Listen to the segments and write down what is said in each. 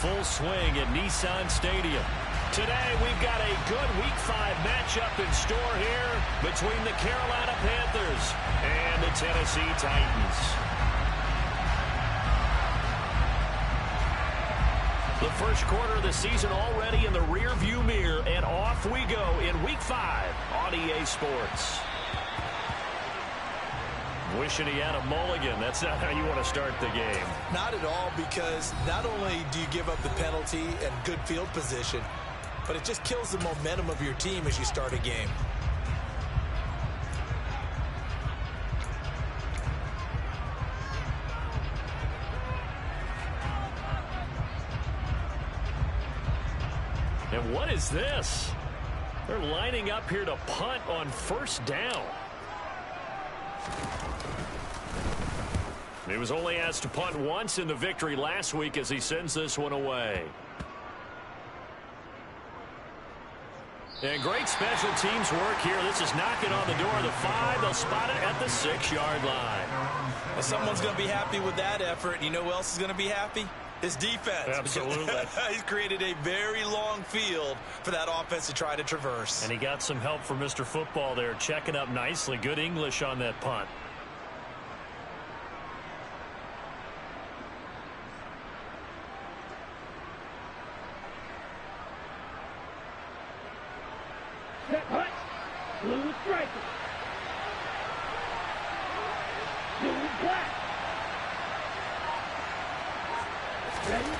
full swing at Nissan Stadium. Today, we've got a good Week 5 matchup in store here between the Carolina Panthers and the Tennessee Titans. The first quarter of the season already in the rearview mirror, and off we go in Week 5 on EA Sports. Wishing he had a mulligan. That's not how you want to start the game. Not at all, because not only do you give up the penalty and good field position, but it just kills the momentum of your team as you start a game. And what is this? They're lining up here to punt on first down. He was only asked to punt once in the victory last week as he sends this one away. And great special teams work here. This is knocking on the door of the 5. They'll spot it at the 6-yard line. Well, someone's going to be happy with that effort. You know who else is going to be happy? His defense. Absolutely. He's created a very long field for that offense to try to traverse. And he got some help from Mr. Football there, checking up nicely. Good English on that punt. Set hut. Blue striker. Blue black. Ready?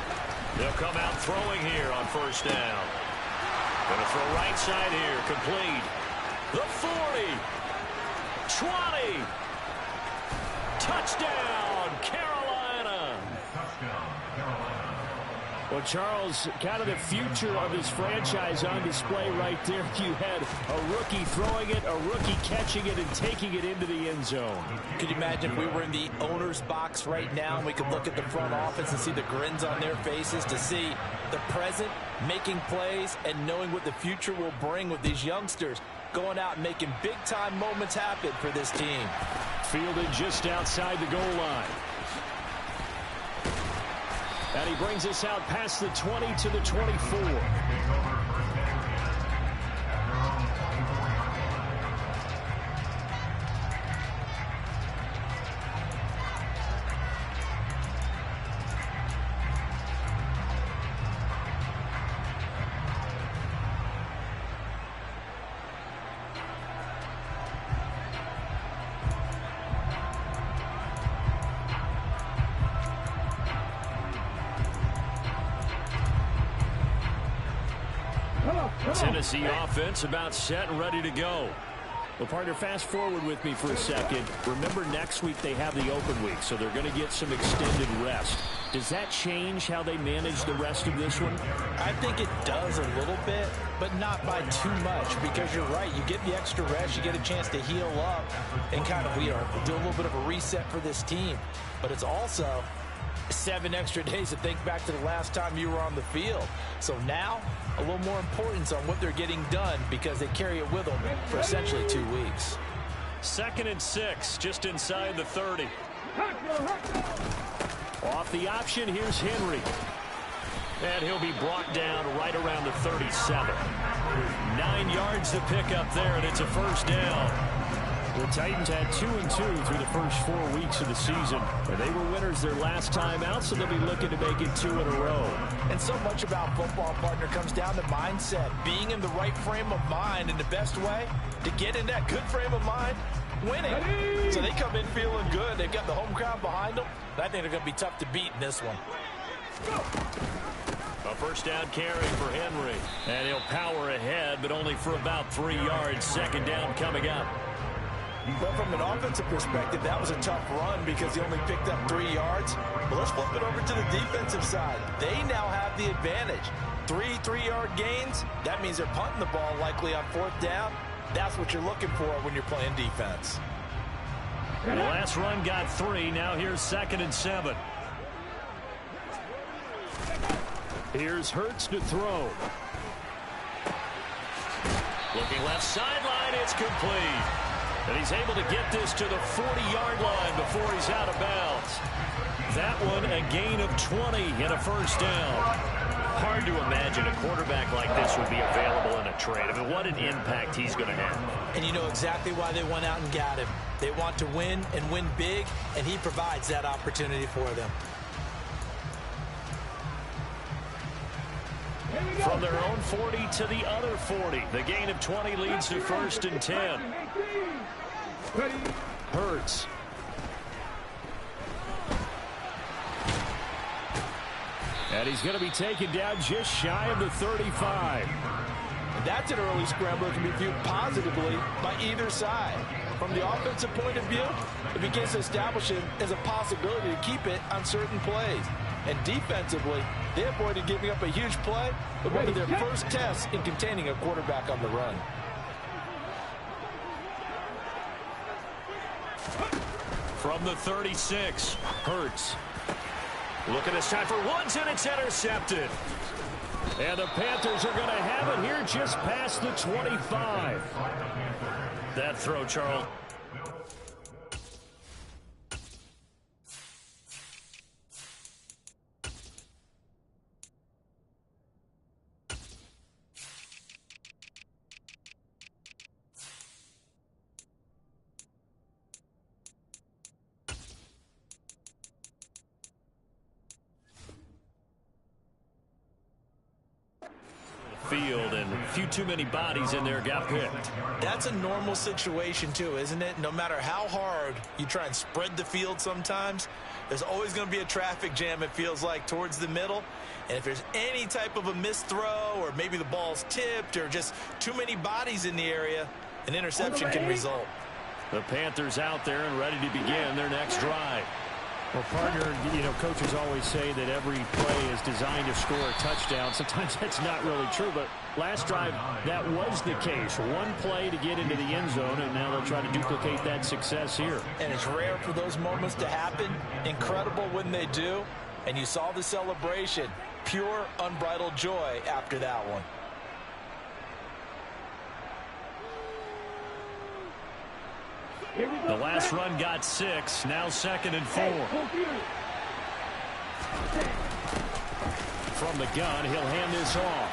They'll come out throwing here on first down. Going to throw right side here. Complete. The 40. 20. Touchdown, Carolina. Well, Charles, kind of the future of his franchise on display right there. You had a rookie throwing it, a rookie catching it, and taking it into the end zone. Could you imagine if we were in the owner's box right now and we could look at the front office and see the grins on their faces, to see the present making plays and knowing what the future will bring with these youngsters going out and making big-time moments happen for this team. Fielded just outside the goal line. And he brings us out past the 20 to the 24. Tennessee offense about set and ready to go. Well, partner, fast forward with me for a second. Remember, next week they have the open week, so they're going to get some extended rest. Does that change how they manage the rest of this one? I think it does a little bit, but not by too much, because you're right. You get the extra rest, you get a chance to heal up and kind of, do a little bit of a reset for this team. But it's also 7 extra days to think back to the last time you were on the field. So now, a little more importance on what they're getting done, because they carry it with them for essentially 2 weeks. 2nd and 6, just inside the 30. Off the option, here's Henry. And he'll be brought down right around the 37. 9 yards to pick up there, and it's a first down. The Titans had 2-2 through the first 4 weeks of the season. And they were winners their last time out, so they'll be looking to make it 2 in a row. And so much about football, partner, comes down to mindset. Being in the right frame of mind, and the best way to get in that good frame of mind, winning. So they come in feeling good. They've got the home crowd behind them. I think they're going to be tough to beat in this one. A first down carry for Henry. And he'll power ahead, but only for about 3 yards. 2nd down coming up. But from an offensive perspective, that was a tough run because he only picked up 3 yards. But let's flip it over to the defensive side. They now have the advantage. 3 3-yard gains. That means they're punting the ball likely on 4th down. That's what you're looking for when you're playing defense. The last run got 3. Now here's 2nd and 7. Here's Hurts to throw. Looking left sideline. It's complete. And he's able to get this to the 40-yard line before he's out of bounds. That one a gain of 20 and a first down. Hard to imagine a quarterback like this would be available in a trade. I mean, what an impact he's going to have. And you know exactly why they went out and got him. They want to win and win big, and he provides that opportunity for them. From their own 40 to the other 40. The gain of 20 leads to 1st and 10. Hurts. And he's going to be taken down just shy of the 35. That's an early scramble that can be viewed positively by either side. From the offensive point of view, it begins to establish it as a possibility to keep it on certain plays. And defensively, they avoided giving up a huge play with one of their first tests in containing a quarterback on the run. From the 36, Hurts. Looking this time for Woods, and it's intercepted. And the Panthers are going to have it here just past the 25. That throw, Charles. Field, and a few too many bodies in there got picked. That's a normal situation too, isn't it? No matter how hard you try and spread the field sometimes, there's always going to be a traffic jam, it feels like, towards the middle. And if there's any type of a missed throw, or maybe the ball's tipped, or just too many bodies in the area, an interception can result. The Panthers out there and ready to begin their next drive. Well, partner, you know, coaches always say that every play is designed to score a touchdown. Sometimes that's not really true, but last drive, that was the case. One play to get into the end zone, and now they'll try to duplicate that success here. And it's rare for those moments to happen. Incredible when they do. And you saw the celebration. Pure, unbridled joy after that one. The last run got 6, now 2nd and 4. From the gun, he'll hand this off.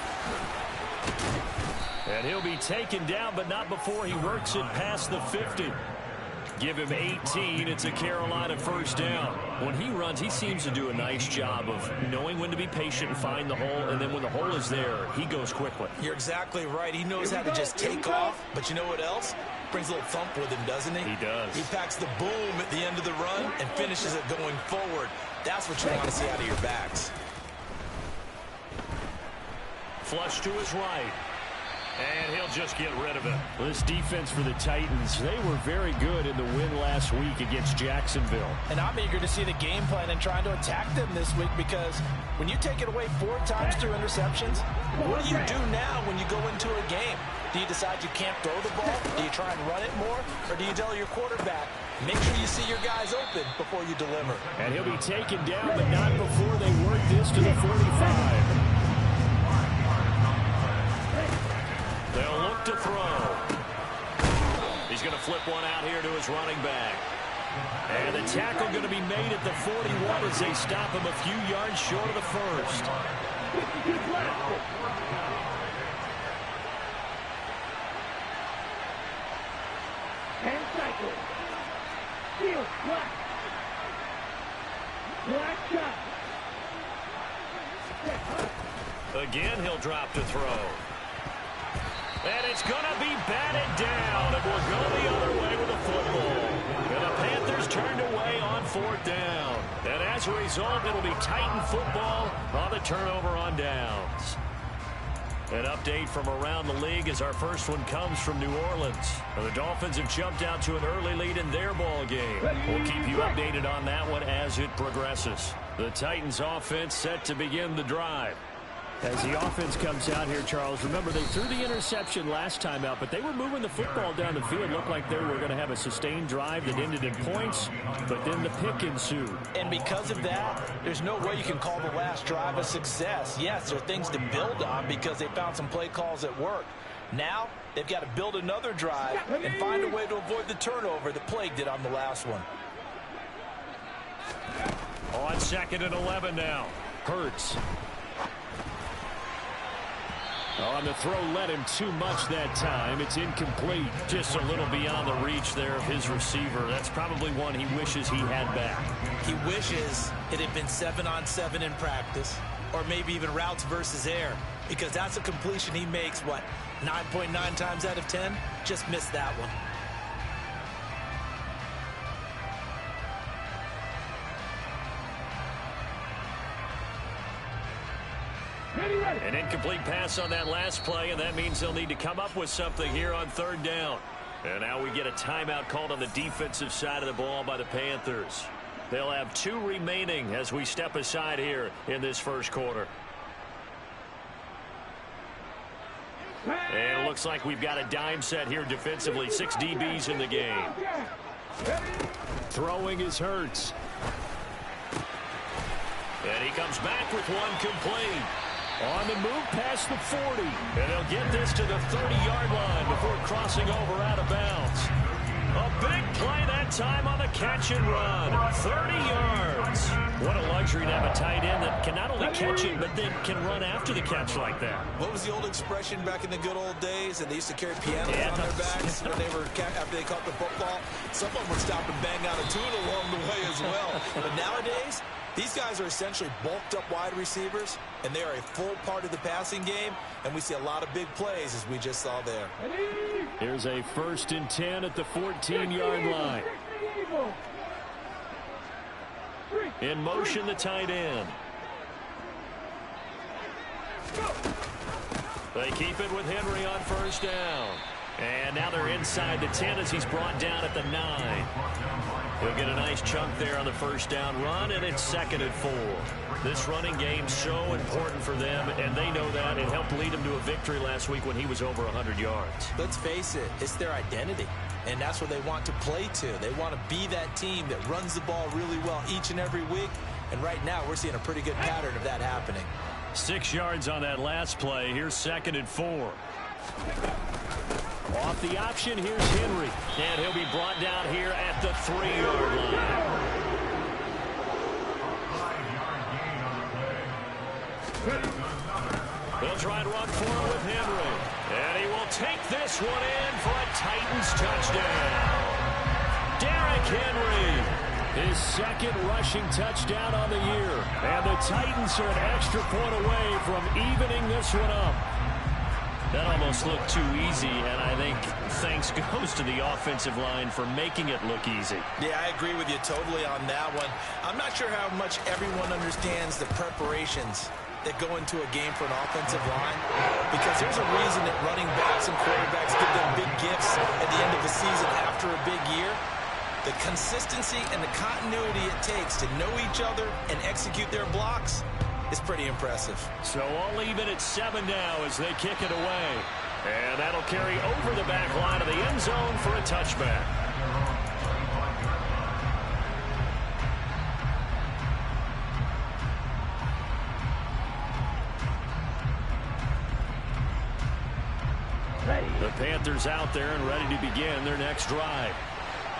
And he'll be taken down, but not before he works it past the 50. Give him 18. It's a Carolina first down. When he runs, he seems to do a nice job of knowing when to be patient and find the hole, and then when the hole is there, he goes quickly. You're exactly right. He knows how to just take off, but you know what else? Brings a little thump with him, doesn't he? He does. He packs the boom at the end of the run and finishes it going forward. That's what you want to see out of your backs. Flush to his right. And he'll just get rid of it. Well, this defense for the Titans, they were very good in the win last week against Jacksonville. And I'm eager to see the game plan and trying to attack them this week, because when you take it away 4 times through interceptions, what do you do now when you go into a game? Do you decide you can't throw the ball? Do you try and run it more? Or do you tell your quarterback, make sure you see your guys open before you deliver? And he'll be taken down, but not before they work this to the 45. They'll look to throw. He's going to flip one out here to his running back. And the tackle going to be made at the 41 as they stop him a few yards short of the first. Hand cycle. Field black. Black shot. Again, he'll drop to throw. And it's going to be batted down, and we'll go the other way with the football. And the Panthers turned away on 4th down. And as a result, it'll be Titan football on the turnover on downs. An update from around the league as our first one comes from New Orleans. The Dolphins have jumped out to an early lead in their ball game. We'll keep you updated on that one as it progresses. The Titans offense set to begin the drive. As the offense comes out here, Charles, remember they threw the interception last time out, but they were moving the football down the field. Looked like they were going to have a sustained drive that ended in points, but then the pick ensued. And because of that, there's no way you can call the last drive a success. Yes, there are things to build on because they found some play calls that work. Now, they've got to build another drive and find a way to avoid the turnover that Plague did on the last one. On 2nd and 11 now. Hurts. On the throw, led him too much that time. It's incomplete. Just a little beyond the reach there of his receiver. That's probably one he wishes he had back. He wishes it had been 7-on-7 in practice, or maybe even routes versus air, because that's a completion he makes, what, 9.9 times out of 10? Just missed that one. An incomplete pass on that last play, and that means they'll need to come up with something here on 3rd down. And now we get a timeout called on the defensive side of the ball by the Panthers. They'll have 2 remaining as we step aside here in this first quarter. And it looks like we've got a dime set here defensively. 6 DBs in the game. Throwing is Hurts. And he comes back with one complete. On the move past the 40. And they'll get this to the 30-yard line before crossing over out of bounds. A big play that time on the catch and run. 30 yards. What a luxury to have a tight end that can not only catch it, but then can run after the catch like that. What was the old expression back in the good old days? And they used to carry pianos on their backs when they were after they caught the football. Someone would stop and bang out a tune along the way as well. But nowadays, these guys are essentially bulked up wide receivers, and they are a full part of the passing game, and we see a lot of big plays as we just saw there. Here's a 1st and 10 at the 14-yard line. In motion, the tight end. They keep it with Henry on 1st down. And now they're inside the 10 as he's brought down at the 9. He'll get a nice chunk there on the 1st down run, and it's 2nd and 4. This running game so important for them, and they know that. It helped lead them to a victory last week when he was over 100 yards. Let's face it, it's their identity, and that's what they want to play to. They want to be that team that runs the ball really well each and every week, and right now we're seeing a pretty good pattern of that happening. 6 yards on that last play. Here's 2nd and 4. Off the option, here's Henry. And he'll be brought down here at the 3-yard line. They'll try and run for it with Henry. And he will take this one in for a Titans touchdown. Derrick Henry, his 2nd rushing touchdown on the year. And the Titans are an extra point away from evening this one up. That almost looked too easy, and I think thanks goes to the offensive line for making it look easy. Yeah, I agree with you totally on that one. I'm not sure how much everyone understands the preparations that go into a game for an offensive line, because there's a reason that running backs and quarterbacks give them big gifts at the end of the season after a big year. The consistency and the continuity it takes to know each other and execute their blocks is pretty impressive. So all even at 7 now as they kick it away. And that'll carry over the back line of the end zone for a touchback. The Panthers out there and ready to begin their next drive.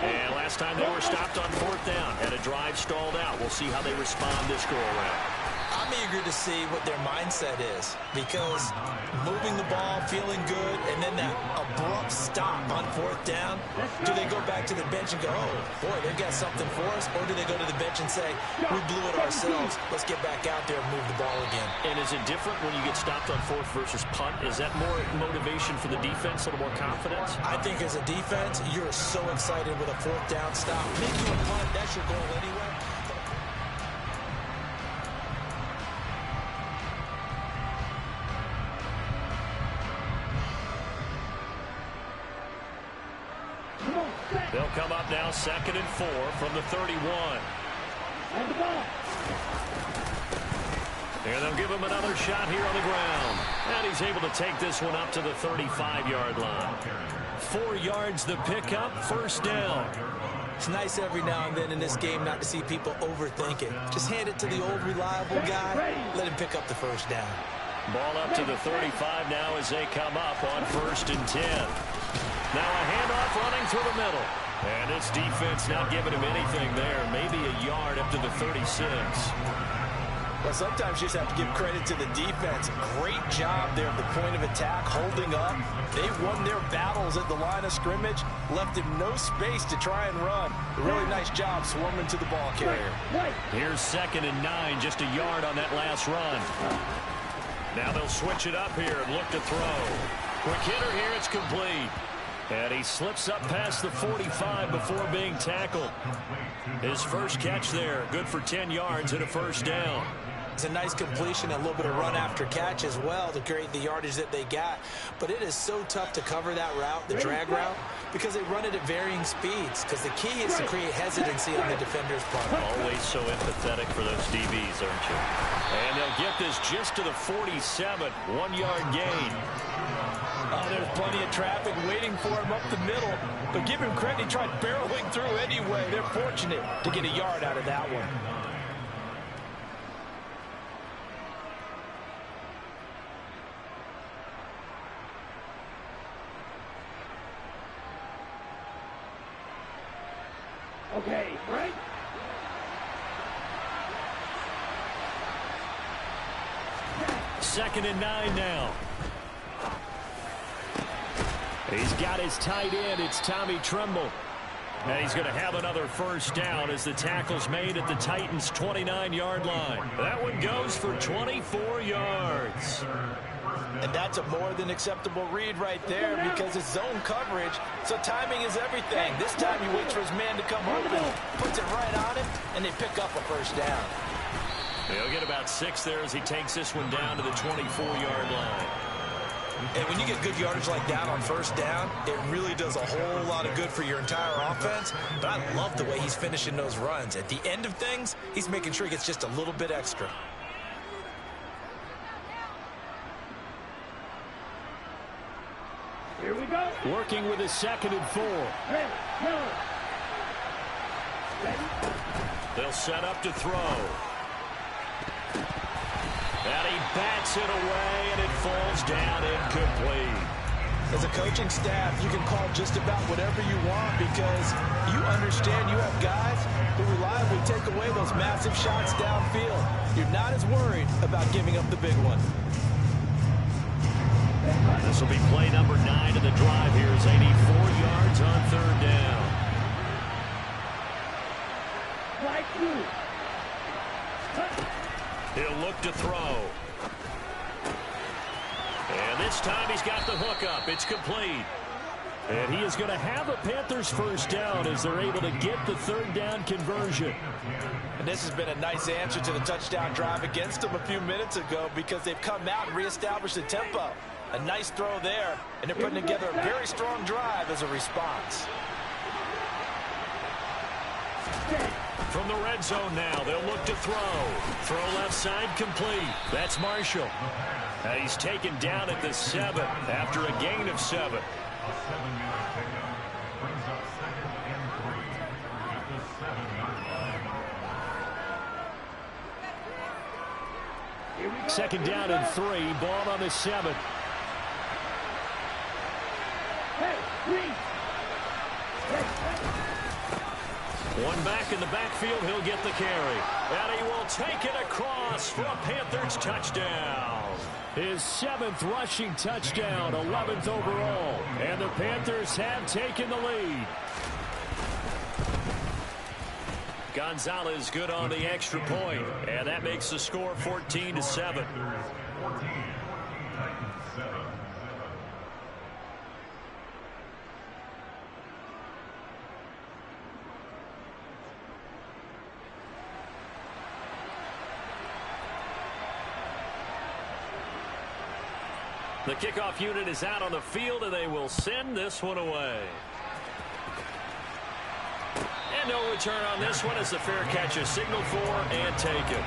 And last time they were stopped on 4th down, had a drive stalled out. We'll see how they respond this go-around. I'm eager to see what their mindset is, because moving the ball, feeling good, and then that abrupt stop on 4th down, do they go back to the bench and go, oh, boy, they've got something for us, or do they go to the bench and say, we blew it ourselves, let's get back out there and move the ball again? And is it different when you get stopped on 4th versus punt? Is that more motivation for the defense, a little more confidence? I think as a defense, you're so excited with a 4th down stop. Making a punt, that's your goal anyway. They'll come up now 2nd and 4 from the 31. And they'll give him another shot here on the ground. And he's able to take this one up to the 35-yard line. 4 yards the pickup, 1st down. It's nice every now and then in this game not to see people overthink it. Just hand it to the old reliable guy. Let him pick up the 1st down. Ball up to the 35 now as they come up on 1st and 10. Now a handoff running through the middle. And this defense not giving him anything there. Maybe a yard up to the 36. Well, sometimes you just have to give credit to the defense. Great job there at the point of attack, holding up. They won their battles at the line of scrimmage, left him no space to try and run. A really nice job swarming to the ball carrier. Here's 2nd and 9, just a yard on that last run. Now they'll switch it up here and look to throw. Quick hitter here, it's complete. And he slips up past the 45 before being tackled. His first catch there, good for 10 yards and a 1st down. It's a nice completion, a little bit of run after catch as well to create the yardage that they got. But it is so tough to cover that route, the drag route, because they run it at varying speeds. Because the key is to create hesitancy on the defender's part. Always so empathetic for those DBs, aren't you? And they'll get this just to the 47, 1-yard gain. Oh, there's plenty of traffic waiting for him up the middle. But give him credit, he tried barreling through anyway. They're fortunate to get a yard out of that one. Okay, right? Second and 9 now. He's got his tight end. It's Tommy Tremble. And he's going to have another 1st down as the tackle's made at the Titans' 29-yard line. That one goes for 24 yards. And that's a more than acceptable read right there because it's zone coverage, so timing is everything. This time he waits for his man to come open, puts it right on him, and they pick up a 1st down. He'll get about 6 there as he takes this one down to the 24-yard line. And when you get good yardage like that on 1st down, it really does a whole lot of good for your entire offense. But I love the way he's finishing those runs. At the end of things, he's making sure he gets just a little bit extra. Here we go. Working with his 2nd and 4. Ready, go. Ready. They'll set up to throw. And he bats it away, and it falls down incomplete. As a coaching staff, you can call just about whatever you want because you understand you have guys who reliably take away those massive shots downfield. You're not as worried about giving up the big one. This will be play number 9 of the drive here as they need 4 yards on 3rd down. Right through. He'll look to throw. And this time he's got the hook up. It's complete. And he is going to have a Panthers 1st down as they're able to get the 3rd down conversion. And this has been a nice answer to the touchdown drive against them a few minutes ago because they've come out and reestablished the tempo. A nice throw there, and they're putting together a very strong drive as a response. From the red zone now, they'll look to throw. Throw left side complete. That's Marshall. And he's taken down at the 7 after a gain of 7. Second down and 3. Ball on the 7. One back in the backfield, he'll get the carry. And he will take it across for a Panthers touchdown. His 7th rushing touchdown, 11th overall. And the Panthers have taken the lead. Gonzalez good on the extra point. And that makes the score 14-7. The kickoff unit is out on the field, and they will send this one away. And no return on this one as the fair catch is signaled for and taken.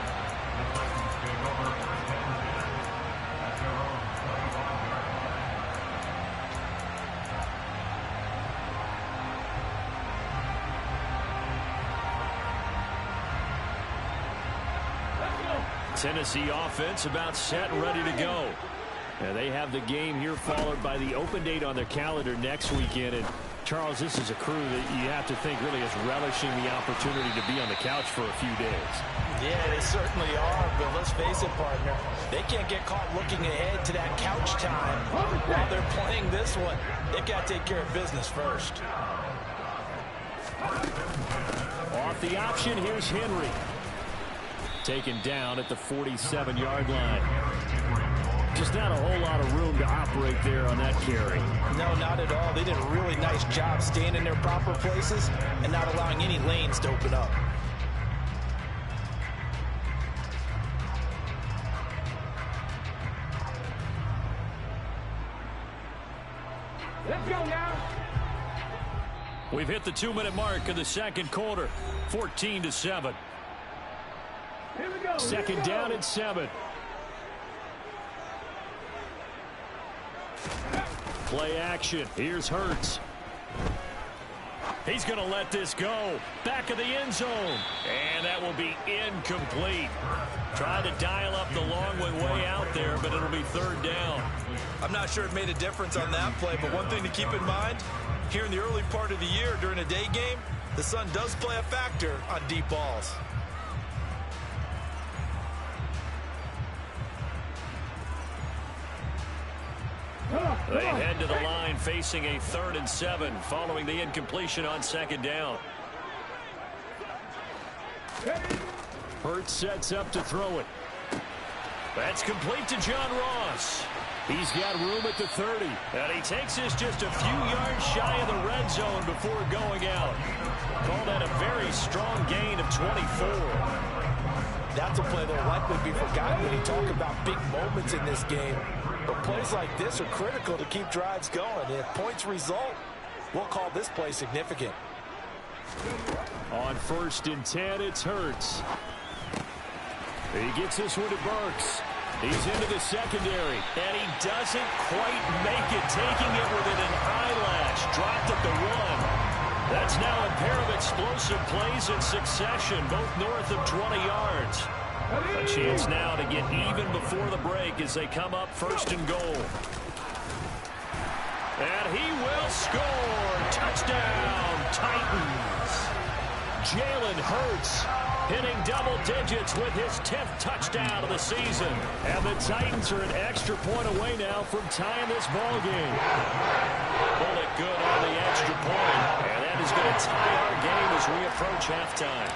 Tennessee offense about set and ready to go. And they have the game here followed by the open date on their calendar next weekend. And Charles, this is a crew that you have to think really is relishing the opportunity to be on the couch for a few days. Yeah, they certainly are, but let's face it, partner. They can't get caught looking ahead to that couch time while they're playing this one. They've got to take care of business first. Off the option, here's Henry. Taken down at the 47-yard line. Just not a whole lot of room to operate there on that carry. No, not at all. They did a really nice job staying in their proper places and not allowing any lanes to open up. Let's go now. We've hit the 2-minute mark of the second quarter. 14-7. Here we go. Second down at 7. Play action. Here's Hurts. He's going to let this go. Back of the end zone. And that will be incomplete. Tried to dial up the long way out there, but it'll be third down. I'm not sure it made a difference on that play, but one thing to keep in mind, here in the early part of the year during a day game, the sun does play a factor on deep balls. They head to the line facing a 3rd and 7 following the incompletion on second down. Hurts sets up to throw it. That's complete to John Ross. He's got room at the 30. And he takes this just a few yards shy of the red zone before going out. Call that a very strong gain of 24. That's a play that will likely be forgotten when you talk about big moments in this game. But plays like this are critical to keep drives going. If points result, we'll call this play significant. On 1st and 10, it's Hurts. He gets this one to Burks. He's into the secondary. And he doesn't quite make it, taking it within an eyelash. Dropped at the 1. That's now a pair of explosive plays in succession, both north of 20 yards. A chance now to get even before the break as they come up 1st and goal. And he will score. Touchdown, Titans. Jalen Hurts hitting double digits with his 10th touchdown of the season. And the Titans are an extra point away now from tying this ball game. Pull it good on the extra point. And that is going to tie our game as we approach halftime.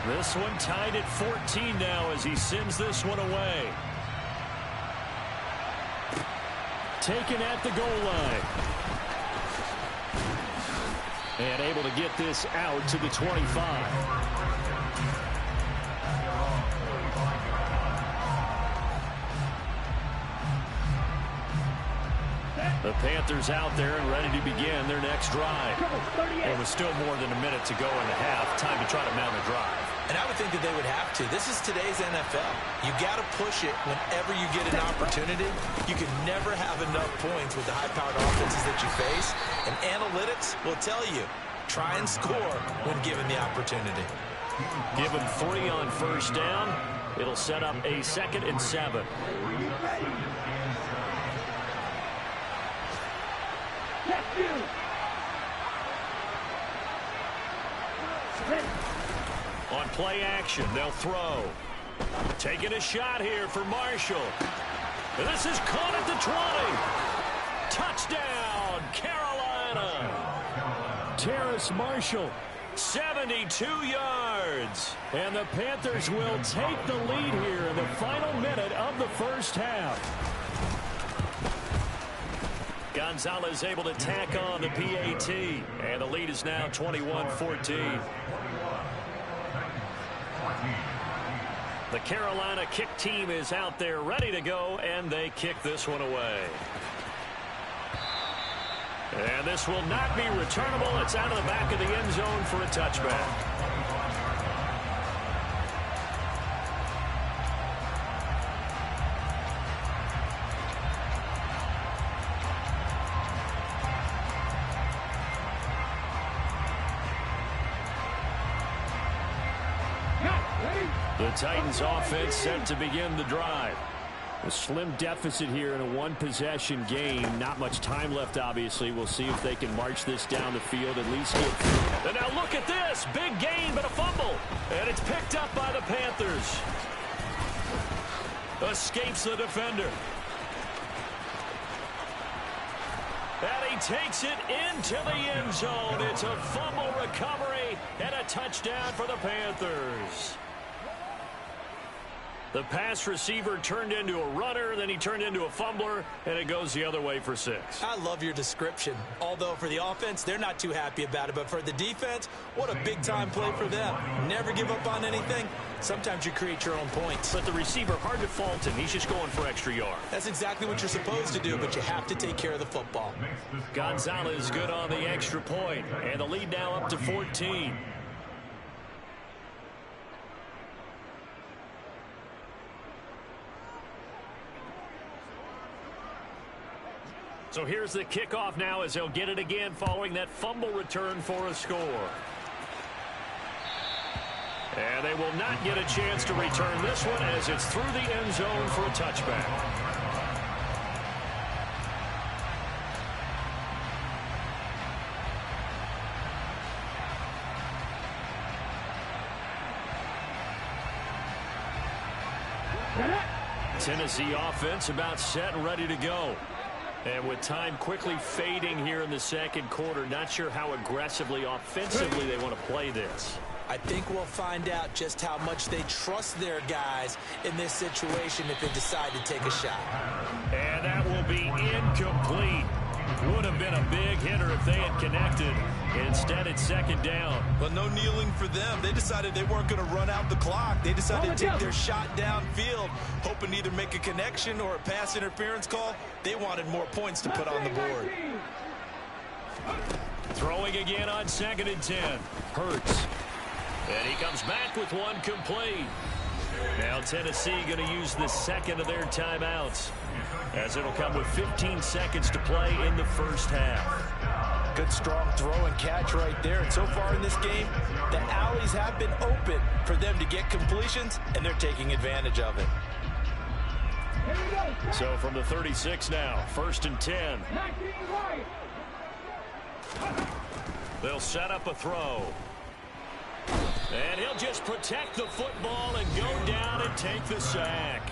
This one tied at 14 now as he sends this one away. Taken at the goal line. And able to get this out to the 25. The Panthers out there and ready to begin their next drive. It was still more than a minute to go in the half. Time to try to mount a drive. And I would think that they would have to. This is today's NFL. You got to push it whenever you get an opportunity. You can never have enough points with the high-powered offenses that you face. And analytics will tell you, try and score when given the opportunity. Give them 3 on 1st down. It'll set up a 2nd and 7. On play action, they'll throw. Taking a shot here for Marshall. This is caught at the 20. Touchdown, Carolina. Terrace Marshall. 72 yards. And the Panthers will take the lead here in the final minute of the 1st half. Gonzalez able to tack on the PAT. And the lead is now 21-14. The Carolina kick team is out there ready to go, and they kick this one away. And this will not be returnable. It's out of the back of the end zone for a touchback. The The Titans offense set to begin the drive. A slim deficit here in a one-possession game. Not much time left, obviously. We'll see if they can march this down the field, at least get through. And now look at this. Big gain, but a fumble. And it's picked up by the Panthers. Escapes the defender. And he takes it into the end zone. It's a fumble recovery and a touchdown for the Panthers. The pass receiver turned into a runner, then he turned into a fumbler, and it goes the other way for 6. I love your description. Although for the offense, they're not too happy about it. But for the defense, what a big-time play for them. Never give up on anything. Sometimes you create your own points. But the receiver, hard to fault him. He's just going for extra yards. That's exactly what you're supposed to do, but you have to take care of the football. Gonzalez good on the extra point, and the lead now up to 14. So here's the kickoff now as they'll get it again following that fumble return for a score. And they will not get a chance to return this one as it's through the end zone for a touchback. Tennessee offense about set and ready to go. And with time quickly fading here in the second quarter, not sure how aggressively, offensively they want to play this. I think we'll find out just how much they trust their guys in this situation if they decide to take a shot. And that will be incomplete. Would have been a big hitter if they had connected. Instead, it's second down. But no kneeling for them. They decided they weren't going to run out the clock. They decided to take their shot downfield, hoping to either make a connection or a pass interference call. They wanted more points to put on the board. Throwing again on 2nd and 10. Hurts. And he comes back with one complete. Now Tennessee going to use the second of their timeouts, as it'll come with 15 seconds to play in the first half. Good strong throw and catch right there. And so far in this game, the alleys have been open for them to get completions, and they're taking advantage of it. So from the 36 now, 1st and 10. They'll set up a throw. And he'll just protect the football and go down and take the sack.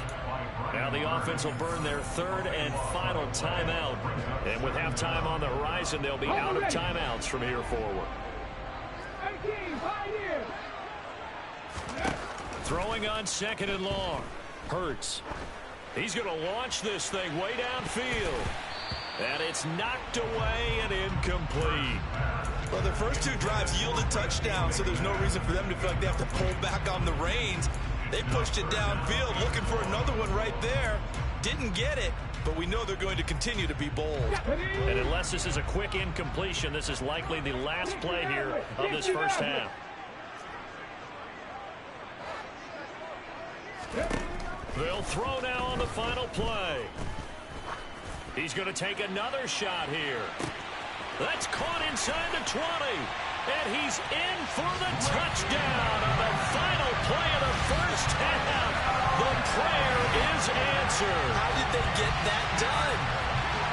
Now the offense will burn their 3rd and final timeout. And with halftime on the horizon, they'll be out of timeouts from here forward. Throwing on 2nd and long. Hurts. He's going to launch this thing way downfield. And it's knocked away and incomplete. Well, their first 2 drives yielded touchdowns, so there's no reason for them to feel like they have to pull back on the reins. They pushed it downfield, looking for another one right there. Didn't get it, but we know they're going to continue to be bold. And unless this is a quick incompletion, this is likely the last play here of this first half. They'll throw now on the final play. He's going to take another shot here. That's caught inside the 20. And he's in for the touchdown on the final play of the first half. The prayer is answered. How did they get that done?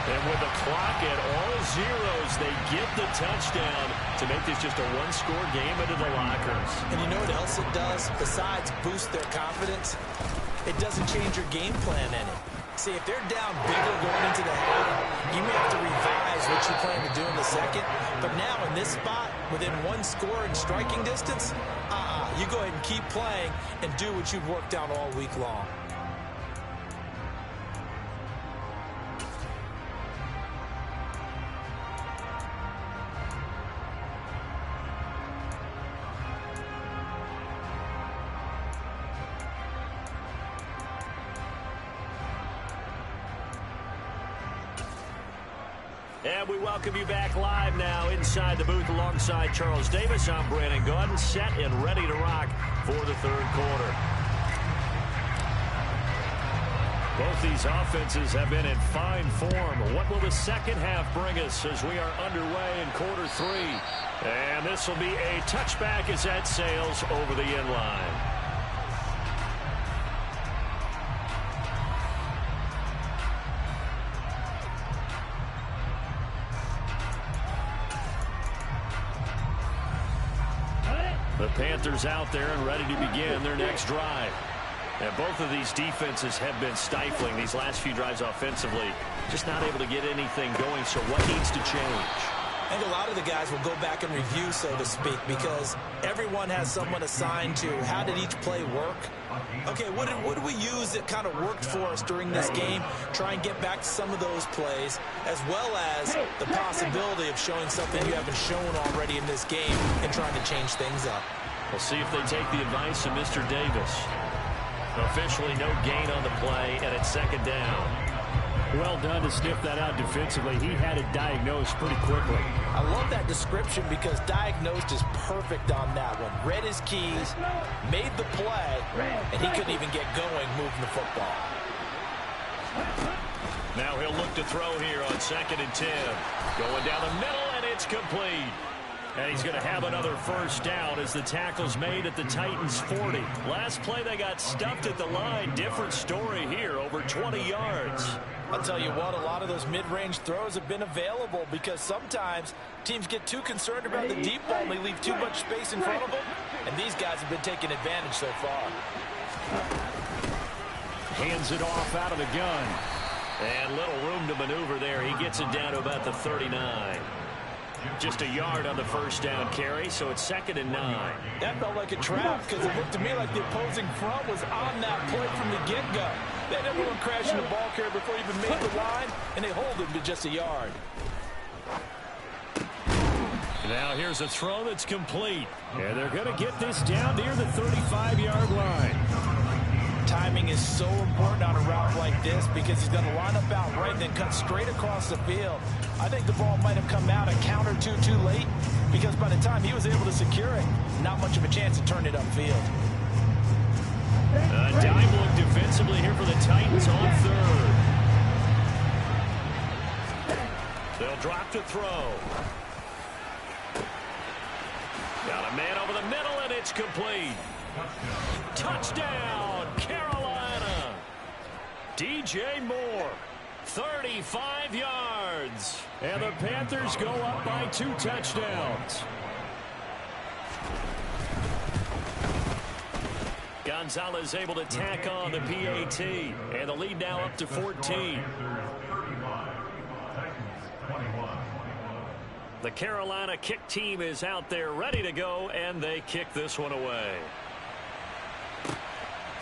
And with the clock at all zeros, they get the touchdown to make this just a one-score game into the lockers. And you know what else it does? Besides boost their confidence, it doesn't change your game plan any. See, if they're down bigger going into the half, you may have to revise what you plan to do in the second. But now in this spot, within one score and striking distance, you go ahead and keep playing and do what you've worked out all week long. And we welcome you back live now inside the booth alongside Charles Davis. I'm Brandon Gaudin, set and ready to rock for the 3rd quarter. Both these offenses have been in fine form. What will the second half bring us as we are underway in quarter 3? And this will be a touchback as that sails over the end line. The Panthers out there and ready to begin their next drive. And both of these defenses have been stifling these last few drives offensively. Just not able to get anything going. So what needs to change? I think a lot of the guys will go back and review, so to speak, because everyone has someone assigned to how did each play work. Okay, what did we use that kind of worked for us during this game? Try and get back to some of those plays, as well as the possibility of showing something you haven't shown already in this game and trying to change things up. We'll see if they take the advice of Mr. Davis. Officially no gain on the play, and it's second down. Well done to sniff that out defensively. He had it diagnosed pretty quickly. I love that description because diagnosed is perfect on that one. Read his keys, made the play, and he couldn't even get going moving the football. Now he'll look to throw here on 2nd and 10. Going down the middle, and it's complete. And he's going to have another first down as the tackle's made at the Titans' 40. Last play, they got stuffed at the line. Different story here, over 20 yards. I'll tell you what, a lot of those mid-range throws have been available because sometimes teams get too concerned about the deep ball and they leave too much space in front of them. And these guys have been taking advantage so far. Hands it off out of the gun. And little room to maneuver there. He gets it down to about the 39. Just a yard on the first down carry, so it's 2nd and 9. That felt like a trap because it looked to me like the opposing front was on that play from the get-go. They had everyone crashing the ball carrier before he even made the line, and they hold him to just a yard. Now here's a throw that's complete. And they're going to get this down near the 35-yard line. Timing is so important on a route like this because he's going to line up out right and then cut straight across the field. I think the ball might have come out a count or two too late because by the time he was able to secure it, not much of a chance to turn it upfield. A dime look defensively here for the Titans on 3rd. They'll drop to throw. Got a man over the middle, and it's complete. Touchdown, Carolina. DJ Moore, 35 yards. And the Panthers go up by 2 touchdowns. Gonzalez able to tack on the PAT. And the lead now up to 14. The Carolina kick team is out there ready to go, and they kick this one away.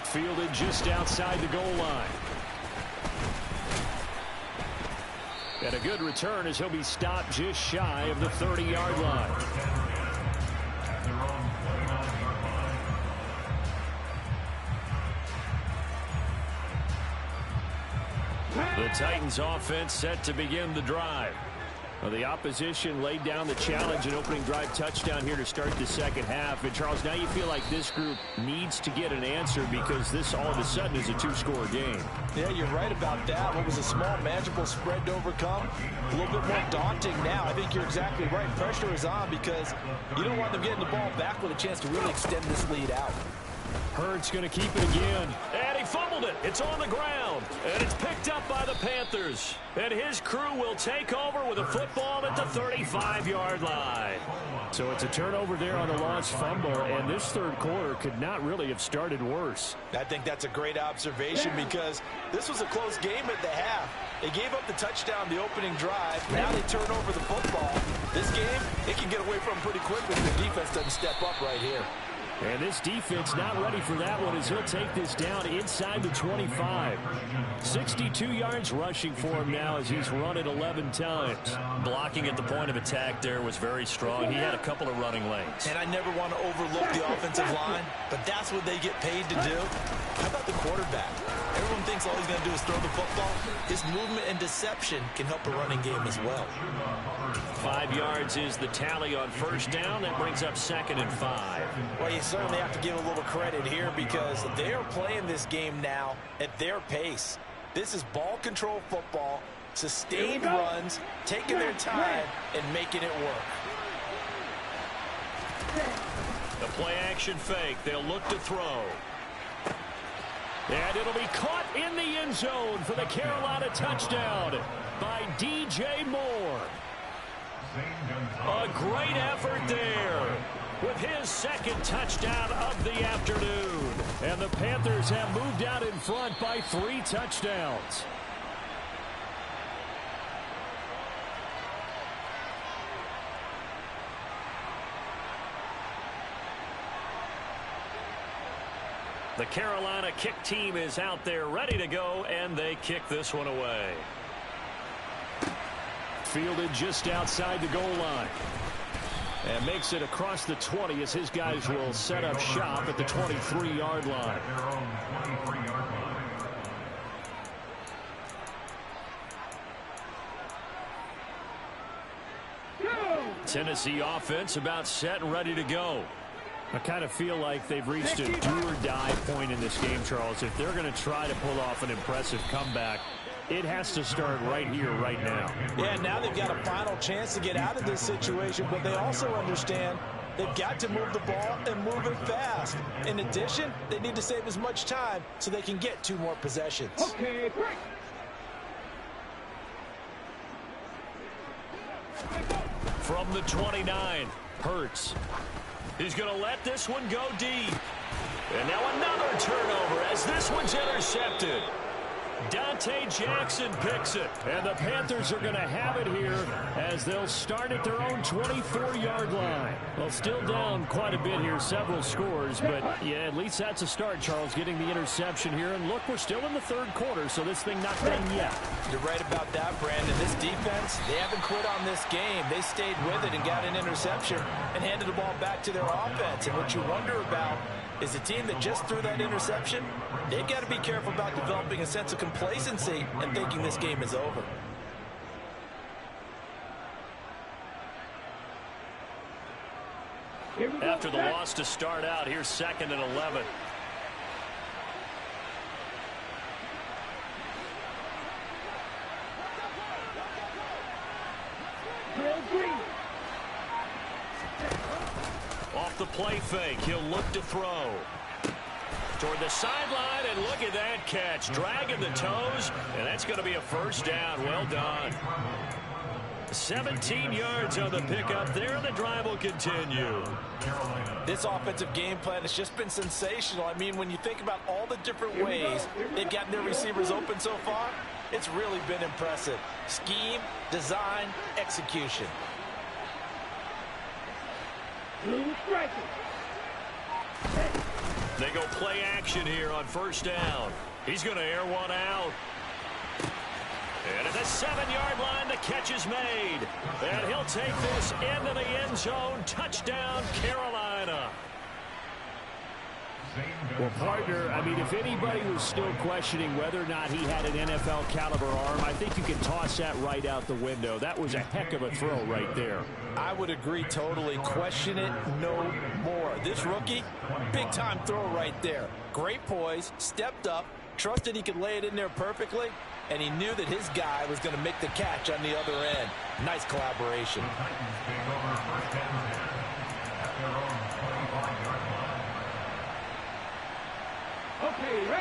Fielded just outside the goal line. And a good return as he'll be stopped just shy of the 30-yard line. The Titans offense set to begin the drive. Well, the opposition laid down the challenge and opening drive touchdown here to start the second half. And, Charles, now you feel like this group needs to get an answer because this all of a sudden is a 2-score game. Yeah, you're right about that. What was a small, manageable spread to overcome? A little bit more daunting now. I think you're exactly right. Pressure is on because you don't want them getting the ball back with a chance to really extend this lead out. Hurts going to keep it again. And he fumbled it. It's on the ground. And it's picked up by the Panthers. And his crew will take over with a football at the 35-yard line. So it's a turnover there on a lost fumble. And this third quarter could not really have started worse. I think that's a great observation because this was a close game at the half. They gave up the touchdown the opening drive. Now they turn over the football. This game, it can get away from pretty quickly if the defense doesn't step up right here. And this defense not ready for that one as he'll take this down inside the 25. 62 yards rushing for him now as he's run it 11 times. Blocking at the point of attack there was very strong. He had a couple of running lanes. And I never want to overlook the offensive line, but that's what they get paid to do. How about the quarterback? Everyone thinks all he's going to do is throw the football. His movement and deception can help a running game as well. 5 yards is the tally on first down. That brings up 2nd and 5. Well, you certainly have to give a little credit here because they are playing this game now at their pace. This is ball control football, sustained runs, taking their time, and making it work. The play action fake. They'll look to throw. And it'll be caught in the end zone for the Carolina touchdown by DJ Moore. A great effort there. with his second touchdown of the afternoon. And the Panthers have moved out in front by 3 touchdowns. The Carolina kick team is out there ready to go, and they kick this one away. Fielded just outside the goal line. And makes it across the 20 as his guys will set up shop at the 23-yard line. Tennessee offense about set and ready to go. I kind of feel like they've reached a do-or-die point in this game, Charles. If they're going to try to pull off an impressive comeback, it has to start right here, right now. Yeah, now they've got a final chance to get out of this situation, but they also understand they've got to move the ball and move it fast. In addition, they need to save as much time so they can get 2 more possessions. Okay, break. From the 29, Hurts. He's going to let this one go deep. And now another turnover as this one's intercepted. Dante Jackson picks it. And the Panthers are going to have it here as they'll start at their own 24-yard line. Well, still down quite a bit here, several scores. But, yeah, at least that's a start, Charles, getting the interception here. And, look, we're still in the 3rd quarter, so this thing not done yet. You're right about that, Brandon. This defense, they haven't quit on this game. They stayed with it and got an interception and handed the ball back to their offense. And what you wonder about is the team that just threw that interception, they've got to be careful about developing a sense of complacency and thinking this game is over. After the loss to start out, here's 2nd and 11. Off the play fake, he'll look to throw. Toward the sideline, and look at that catch. Dragging the toes, and that's going to be a 1st down. Well done. 17 yards on the pickup there, and the drive will continue. This offensive game plan has just been sensational. I mean, when you think about all the different ways they've gotten their receivers open so far, it's really been impressive. Scheme, design, execution. They go play action here on 1st down. He's going to air one out. And at the 7-yard line, the catch is made. And he'll take this into the end zone. Touchdown, Carolina. Well, partner, I mean, if anybody was still questioning whether or not he had an NFL caliber arm, I think you can toss that right out the window. That was a heck of a throw right there. I would agree totally. Question it no more. This rookie, big-time throw right there. Great poise, stepped up, trusted he could lay it in there perfectly, and he knew that his guy was going to make the catch on the other end. Nice collaboration.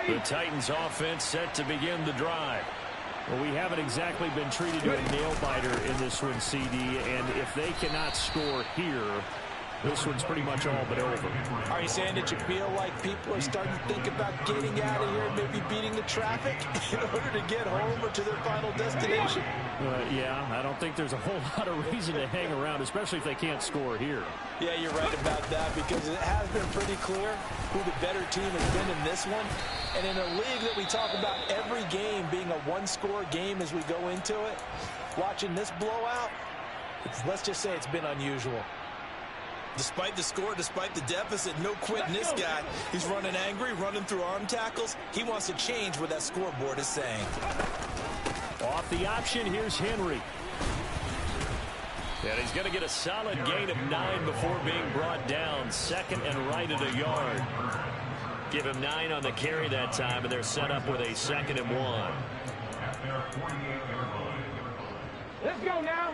The Titans offense set to begin the drive. Well, we haven't exactly been treated to a nail-biter in this one, CD, and if they cannot score here, this one's pretty much all but over. Are you saying that you feel like people are starting to think about getting out of here and maybe beating the traffic in order to get home or to their final destination? Yeah, I don't think there's a whole lot of reason to hang around, especially if they can't score here. Yeah, you're right about that, because it has been pretty clear who the better team has been in this one. And in a league that we talk about every game being a one-score game as we go into it, watching this blowout, let's just say it's been unusual. Despite the score, despite the deficit, no quitting this guy. He's running angry, running through arm tackles. He wants to change what that scoreboard is saying. Off the option, here's Henry. And he's going to get a solid gain of 9 before being brought down. 2nd and right at a yard. Give him 9 on the carry that time, and they're set up with a 2nd and 1. Let's go now.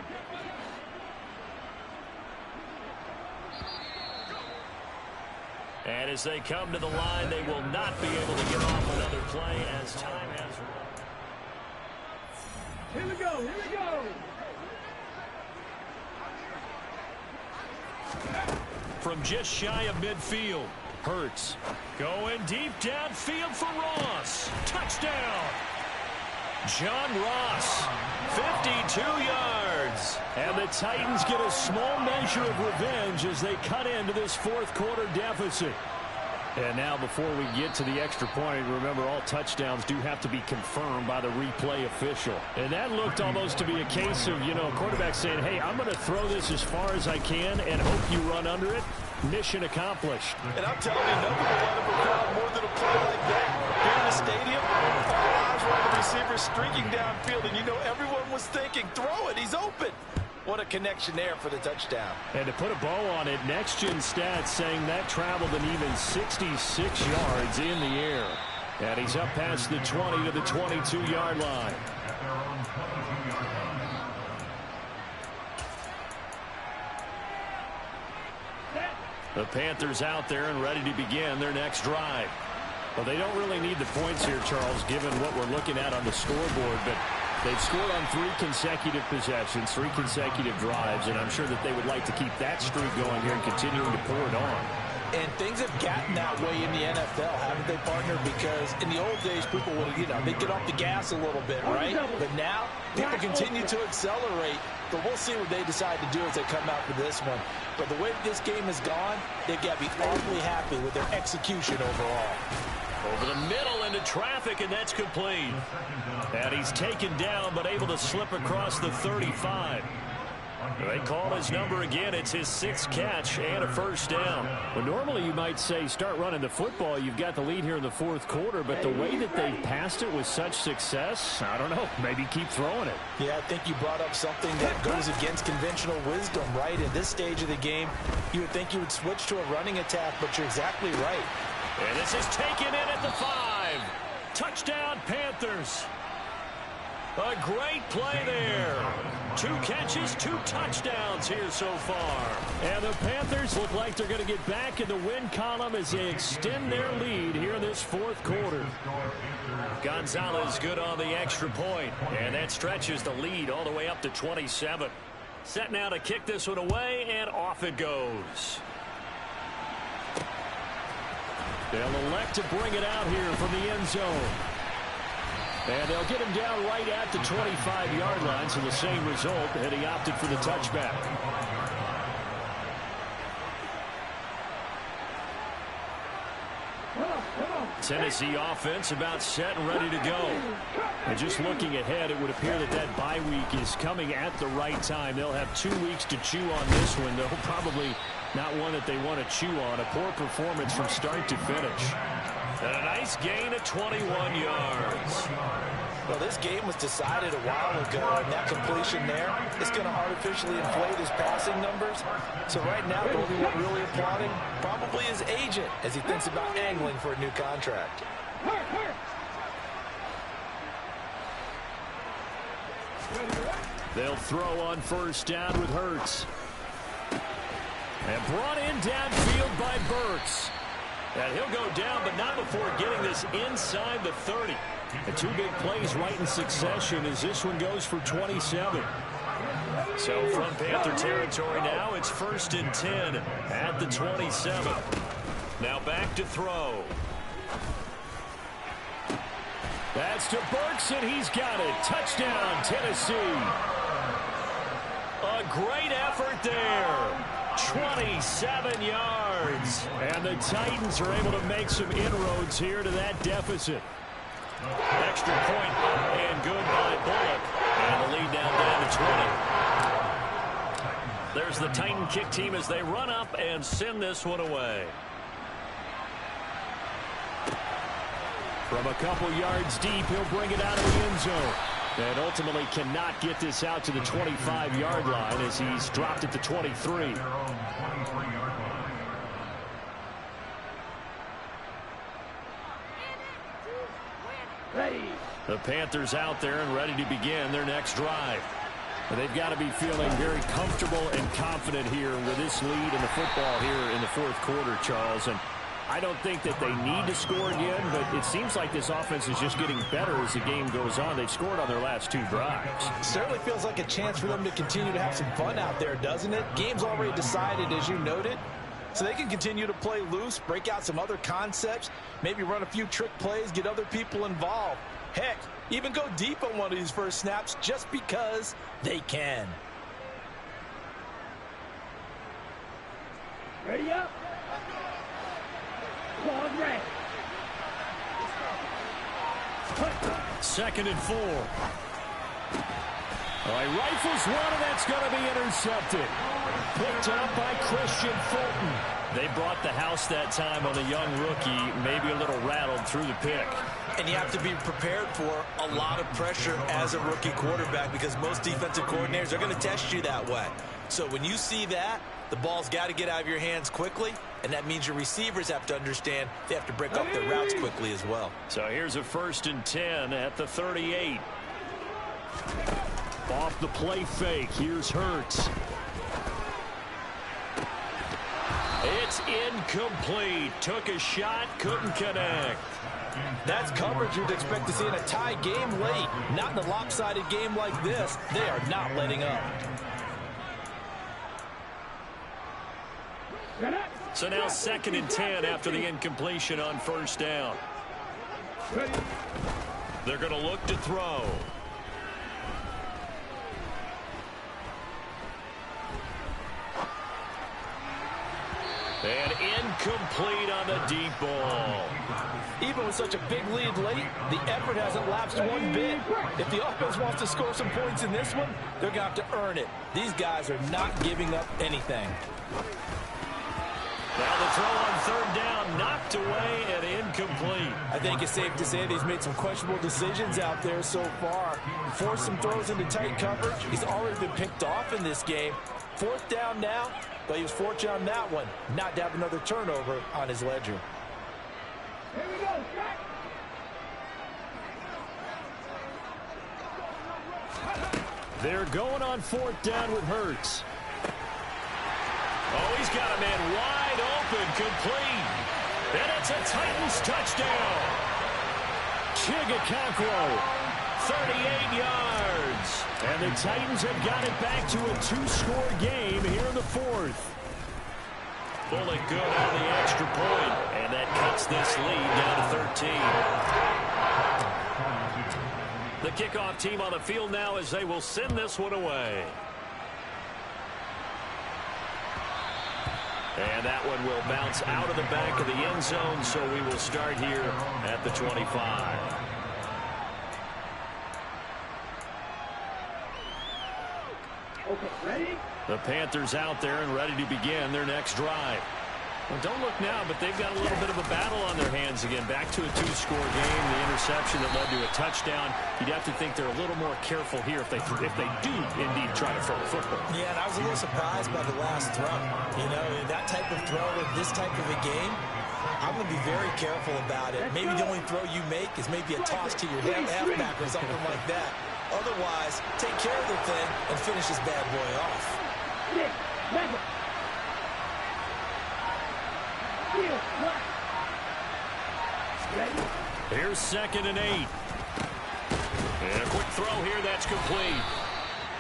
And as they come to the line, they will not be able to get off another play as time has run. Here we go, here we go. from just shy of midfield. Hurts going deep downfield for Ross. Touchdown. John Ross, 52 yards. And the Titans get a small measure of revenge as they cut into this fourth quarter deficit. And now before we get to the extra point, remember all touchdowns do have to be confirmed by the replay official. And that looked almost to be a case of, quarterback saying, hey, I'm going to throw this as far as I can and hope you run under it. Mission accomplished. And I'm telling you, nothing will light up a crowd more than a play like that. Here in the stadium, all eyes were on the receiver streaking downfield, and everyone was thinking, throw it, he's open. What a connection there for the touchdown. And to put a bow on it, Next Gen Stats saying that traveled an even 66 yards in the air. And he's up past the 20 to the 22-yard line. The Panthers out there and ready to begin their next drive. Well, they don't really need the points here, Charles, given what we're looking at on the scoreboard, but they've scored on 3 consecutive possessions, 3 consecutive drives, and I'm sure that they would like to keep that streak going here and continuing to pour it on. And things have gotten that way in the NFL, haven't they, partner? Because in the old days, people would, they'd get off the gas a little bit, right? But now, people continue to accelerate. But we'll see what they decide to do as they come out for this one. But the way this game has gone, they've got to be awfully happy with their execution overall. Over the middle into traffic, and that's complete. And he's taken down, but able to slip across the 35. They call his number again. It's his 6th catch and a first down. Well, normally you might say start running the football. You've got the lead here in the fourth quarter, but the way that they passed it with such success, I don't know, maybe keep throwing it. Yeah, I think you brought up something that goes against conventional wisdom, right? In this stage of the game, you would think you would switch to a running attack, but you're exactly right. And this is taken in at the 5. Touchdown, Panthers. A great play there. 2 catches, 2 touchdowns here so far. And the Panthers look like they're going to get back in the win column as they extend their lead here in this fourth quarter. Gonzalez good on the extra point. And that stretches the lead all the way up to 27. Set now to kick this one away, and off it goes. They'll elect to bring it out here from the end zone. And they'll get him down right at the 25-yard line, so the same result, and he opted for the touchback. Tennessee offense about set and ready to go. And just looking ahead, it would appear that that bye week is coming at the right time. They'll have 2 weeks to chew on this one, though probably not one that they want to chew on. A poor performance from start to finish. And a nice gain of 21 yards. Well, this game was decided a while ago, and that completion there is going to artificially inflate his passing numbers. So right now, the only one really applauding probably his agent as he thinks about angling for a new contract. They'll throw on first down with Hurts. And brought in downfield by Burks. And he'll go down, but not before getting this inside the 30. And 2 big plays right in succession as this one goes for 27. So from Panther territory now, it's 1st and 10 at the 27. Now back to throw. That's to Burks, and he's got it. Touchdown, Tennessee. A great effort there. 27 yards. And the Titans are able to make some inroads here to that deficit. Extra point up and good by Bullock. And the lead down to 20. There's the Titan kick team as they run up and send this one away. From a couple yards deep, he'll bring it out of the end zone. And ultimately cannot get this out to the 25-yard line as he's dropped it to 23. The Panthers out there and ready to begin their next drive. They've got to be feeling very comfortable and confident here with this lead in the football here in the fourth quarter, Charles. And I don't think that they need to score again, but it seems like this offense is just getting better as the game goes on. They've scored on their last 2 drives. Certainly feels like a chance for them to continue to have some fun out there, doesn't it? Game's already decided, as you noted. so they can continue to play loose, break out some other concepts, maybe run a few trick plays, get other people involved. Heck, even go deep on one of these first snaps just because they can. Ready up. Claws ready. 2nd and 4. All right, rifles one, and that's going to be intercepted. Picked up by Christian Fulton. They brought the house that time on the young rookie, maybe a little rattled through the pick. And you have to be prepared for a lot of pressure as a rookie quarterback because most defensive coordinators are going to test you that way. So when you see that, the ball's got to get out of your hands quickly, and that means your receivers have to understand they have to break up their routes quickly as well. So here's a 1st and 10 at the 38. Off the play fake, here's Hurts. It's incomplete. Took a shot, couldn't connect. That's coverage you'd expect to see in a tie game late. Not in a lopsided game like this. They are not letting up. So now 2nd and 10 after the incompletion on 1st down. They're going to look to throw. And incomplete on the deep ball. Even with such a big lead late, the effort hasn't lapsed one bit. If the offense wants to score some points in this one, they're going to have to earn it. These guys are not giving up anything. Now the throw on 3rd down, knocked away and incomplete. I think it's safe to say that he's made some questionable decisions out there so far. Forced some throws into tight coverage. He's already been picked off in this game. 4th down now, but he was fortunate on that one, not to have another turnover on his ledger. Here we go, Jack. They're going on 4th down with Hurts. Oh, he's got a man wide open, complete. And it's a Titans touchdown. Chigacaquo, 38 yards. And the Titans have got it back to a 2-score game here in the 4th. Fully good on the extra point, and that cuts this lead down to 13. The kickoff team on the field now as they will send this one away. And that one will bounce out of the back of the end zone, so we will start here at the 25. Okay, ready? The Panthers out there and ready to begin their next drive. Well, don't look now, but they've got a little bit of a battle on their hands again. Back to a 2-score game. The interception that led to a touchdown. You'd have to think they're a little more careful here if they do indeed try to throw the football. Yeah, and I was a little surprised by the last throw. You know, that type of throw in this type of a game, I'm going to be very careful about it. Maybe the only throw you make is maybe a toss to your halfback or something like that. Otherwise, take care of the thing and finish this bad boy off. 6, 7. Here's 2nd and 8. And a quick throw here, that's complete.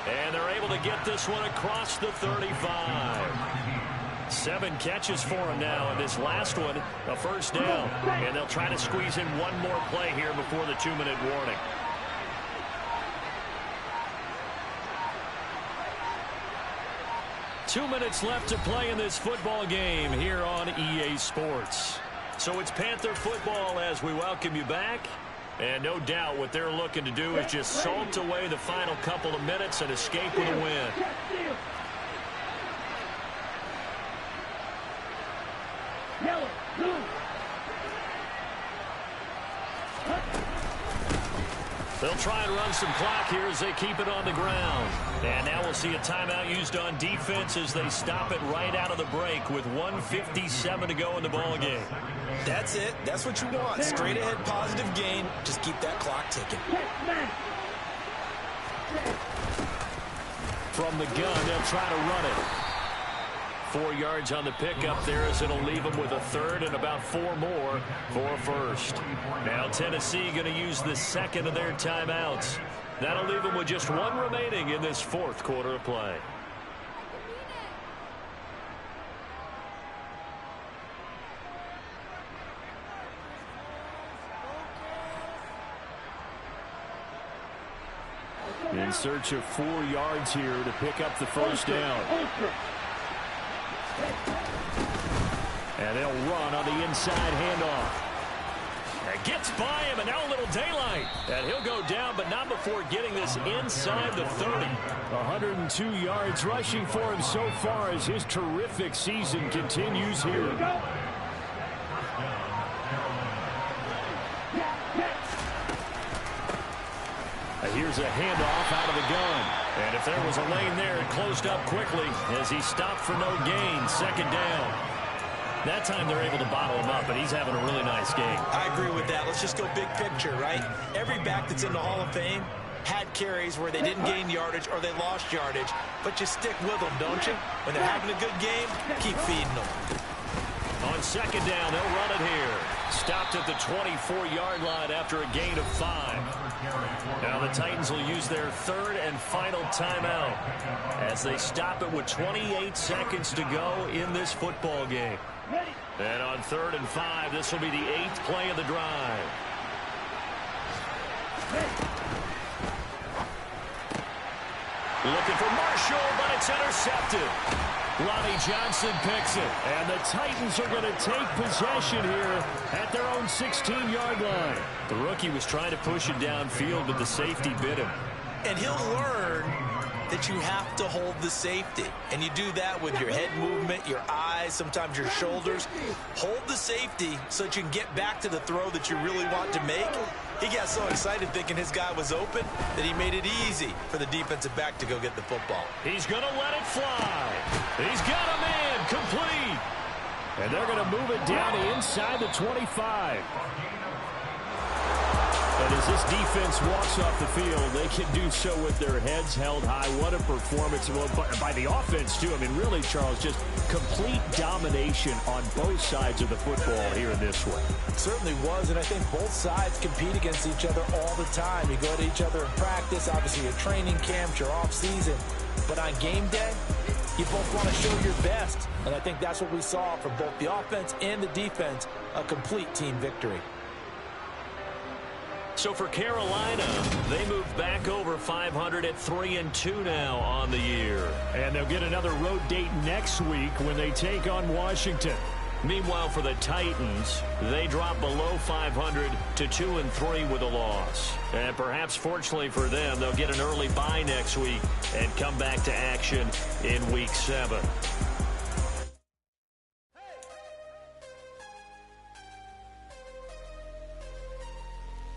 And they're able to get this one across the 35. 7 catches for him now, and this last one, a 1st down. And they'll try to squeeze in one more play here before the 2-minute warning. Two minutes left to play in this football game here on EA Sports. So it's Panther football as we welcome you back. And no doubt what they're looking to do is just salt away the final couple of minutes and escape with a win. Yellow, blue. They'll try and run some clock here as they keep it on the ground. And now we'll see a timeout used on defense as they stop it right out of the break with 1:57 to go in the ball game. That's it. That's what you want. Straight ahead positive gain. Just keep that clock ticking. From the gun, they'll try to run it. 4 yards on the pickup there as it'll leave them with a 3rd and about 4 more for a 1st. Now Tennessee going to use the 2nd of their timeouts. That'll leave them with just 1 remaining in this 4th quarter of play. In search of 4 yards here to pick up the first down. And they'll run on the inside handoff. And gets by him, and now a little daylight. And he'll go down, but not before getting this inside the 30. 102 yards rushing for him so far as his terrific season continues here. And here's a handoff out of the gun. And if there was a lane there, it closed up quickly as he stopped for no gain. Second down. That time they're able to bottle him up, but he's having a really nice game. I agree with that. Let's just go big picture, right? Every back that's in the Hall of Fame had carries where they didn't gain yardage or they lost yardage, but you stick with them, don't you? When they're having a good game, keep feeding them. On second down, they'll run it here. Stopped at the 24-yard line after a gain of 5. Now the Titans will use their third and final timeout as they stop it with 28 seconds to go in this football game. And on 3rd and 5, this will be the 8th play of the drive. Looking for Marshall, but it's intercepted. Lonnie Johnson picks it. And the Titans are going to take possession here at their own 16-yard line. The rookie was trying to push it downfield, but the safety bit him. And he'll learn that you have to hold the safety. And you do that with your head movement, your eyes, sometimes your shoulders. Hold the safety so that you can get back to the throw that you really want to make. He got so excited thinking his guy was open that he made it easy for the defensive back to go get the football. He's going to let it fly. He's got a man complete. And they're going to move it down to inside the 25. And as this defense walks off the field, they can do so with their heads held high. What a performance by the offense, too. I mean, really, Charles, just complete domination on both sides of the football here in this one. Certainly was, and I think both sides compete against each other all the time. You go to each other in practice, obviously your training camp, your off-season. But on game day, you both want to show your best. And I think that's what we saw from both the offense and the defense, a complete team victory. So for Carolina, they move back over 500 at 3-2 now on the year. And they'll get another road date next week when they take on Washington. Meanwhile, for the Titans, they drop below 500 to 2-3 with a loss. And perhaps fortunately for them, they'll get an early bye next week and come back to action in Week 7.